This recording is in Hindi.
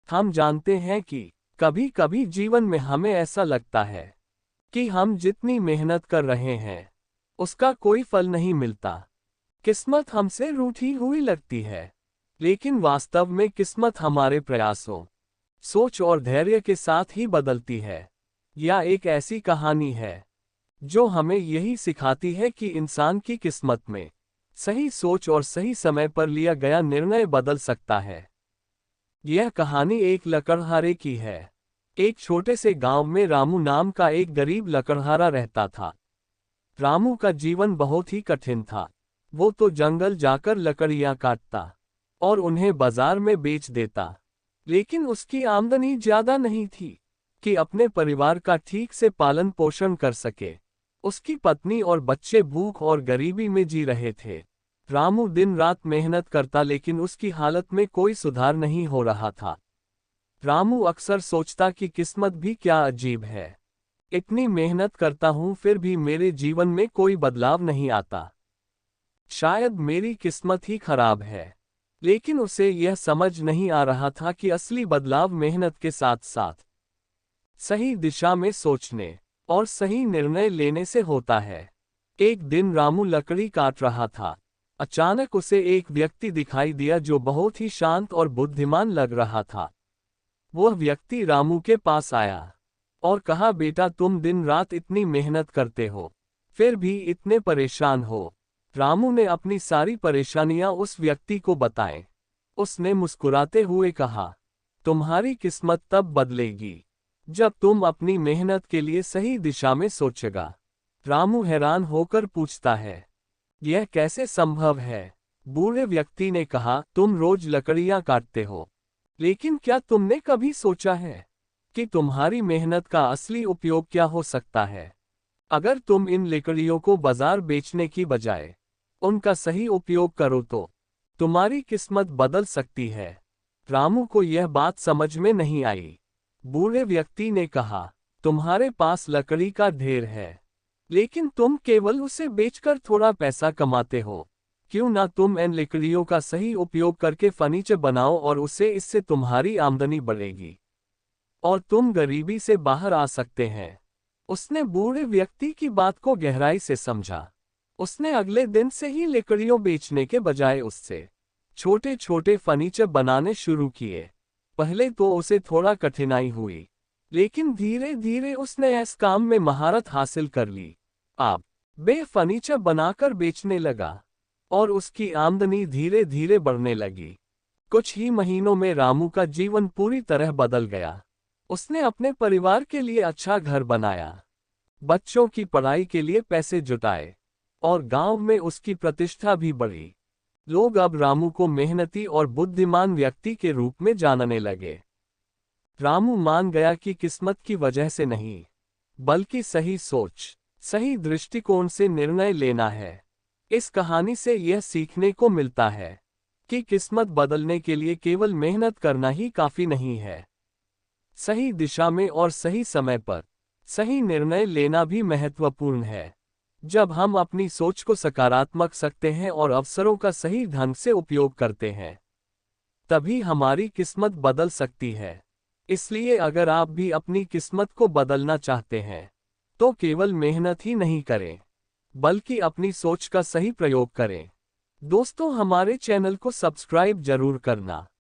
हम जानते हैं कि कभी कभी जीवन में हमें ऐसा लगता है कि हम जितनी मेहनत कर रहे हैं उसका कोई फल नहीं मिलता। किस्मत हमसे रूठी हुई लगती है। लेकिन वास्तव में किस्मत हमारे प्रयासों, सोच और धैर्य के साथ ही बदलती है। यह एक ऐसी कहानी है जो हमें यही सिखाती है कि इंसान की किस्मत में सही सोच और सही समय पर लिया गया निर्णय बदल सकता है। यह कहानी एक लकड़हारे की है। एक छोटे से गांव में रामू नाम का एक गरीब लकड़हारा रहता था। रामू का जीवन बहुत ही कठिन था। वो तो जंगल जाकर लकड़ियां काटता और उन्हें बाजार में बेच देता। लेकिन उसकी आमदनी ज्यादा नहीं थी कि अपने परिवार का ठीक से पालन पोषण कर सके। उसकी पत्नी और बच्चे भूख और गरीबी में जी रहे थे। रामू दिन रात मेहनत करता लेकिन उसकी हालत में कोई सुधार नहीं हो रहा था। रामू अक्सर सोचता कि किस्मत भी क्या अजीब है। इतनी मेहनत करता हूं फिर भी मेरे जीवन में कोई बदलाव नहीं आता। शायद मेरी किस्मत ही खराब है। लेकिन उसे यह समझ नहीं आ रहा था कि असली बदलाव मेहनत के साथ साथ सही दिशा में सोचने और सही निर्णय लेने से होता है। एक दिन रामू लकड़ी काट रहा था। अचानक उसे एक व्यक्ति दिखाई दिया जो बहुत ही शांत और बुद्धिमान लग रहा था। वह व्यक्ति रामू के पास आया और कहा, बेटा तुम दिन रात इतनी मेहनत करते हो फिर भी इतने परेशान हो। रामू ने अपनी सारी परेशानियां उस व्यक्ति को बताएं। उसने मुस्कुराते हुए कहा, तुम्हारी किस्मत तब बदलेगी जब तुम अपनी मेहनत के लिए सही दिशा में सोचेगा। रामू हैरान होकर पूछता है, यह कैसे संभव है? बूढ़े व्यक्ति ने कहा, तुम रोज लकड़ियां काटते हो, लेकिन क्या तुमने कभी सोचा है कि तुम्हारी मेहनत का असली उपयोग क्या हो सकता है? अगर तुम इन लकड़ियों को बाजार बेचने की बजाय उनका सही उपयोग करो तो तुम्हारी किस्मत बदल सकती है। रामू को यह बात समझ में नहीं आई। बूढ़े व्यक्ति ने कहा, तुम्हारे पास लकड़ी का ढेर है, लेकिन तुम केवल उसे बेचकर थोड़ा पैसा कमाते हो। क्यों ना तुम इन लकड़ियों का सही उपयोग करके फर्नीचर बनाओ और इससे तुम्हारी आमदनी बढ़ेगी और तुम गरीबी से बाहर आ सकते हैं। उसने बूढ़े व्यक्ति की बात को गहराई से समझा। उसने अगले दिन से ही लकड़ियों बेचने के बजाय उससे छोटे छोटे फर्नीचर बनाने शुरू किए। पहले तो उसे थोड़ा कठिनाई हुई, लेकिन धीरे धीरे उसने इस काम में महारत हासिल कर ली। अब वह फर्नीचर बनाकर बेचने लगा और उसकी आमदनी धीरे धीरे बढ़ने लगी। कुछ ही महीनों में रामू का जीवन पूरी तरह बदल गया। उसने अपने परिवार के लिए अच्छा घर बनाया, बच्चों की पढ़ाई के लिए पैसे जुटाए और गांव में उसकी प्रतिष्ठा भी बढ़ी। लोग अब रामू को मेहनती और बुद्धिमान व्यक्ति के रूप में जानने लगे। रामू मान गया कि किस्मत की वजह से नहीं, बल्कि सही सोच, सही दृष्टिकोण से निर्णय लेना है। इस कहानी से यह सीखने को मिलता है कि किस्मत बदलने के लिए केवल मेहनत करना ही काफी नहीं है। सही दिशा में और सही समय पर सही निर्णय लेना भी महत्वपूर्ण है। जब हम अपनी सोच को सकारात्मक रखते हैं और अवसरों का सही ढंग से उपयोग करते हैं, तभी हमारी किस्मत बदल सकती है। इसलिए अगर आप भी अपनी किस्मत को बदलना चाहते हैं, तो केवल मेहनत ही नहीं करें, बल्कि अपनी सोच का सही प्रयोग करें। दोस्तों, हमारे चैनल को सब्सक्राइब जरूर करना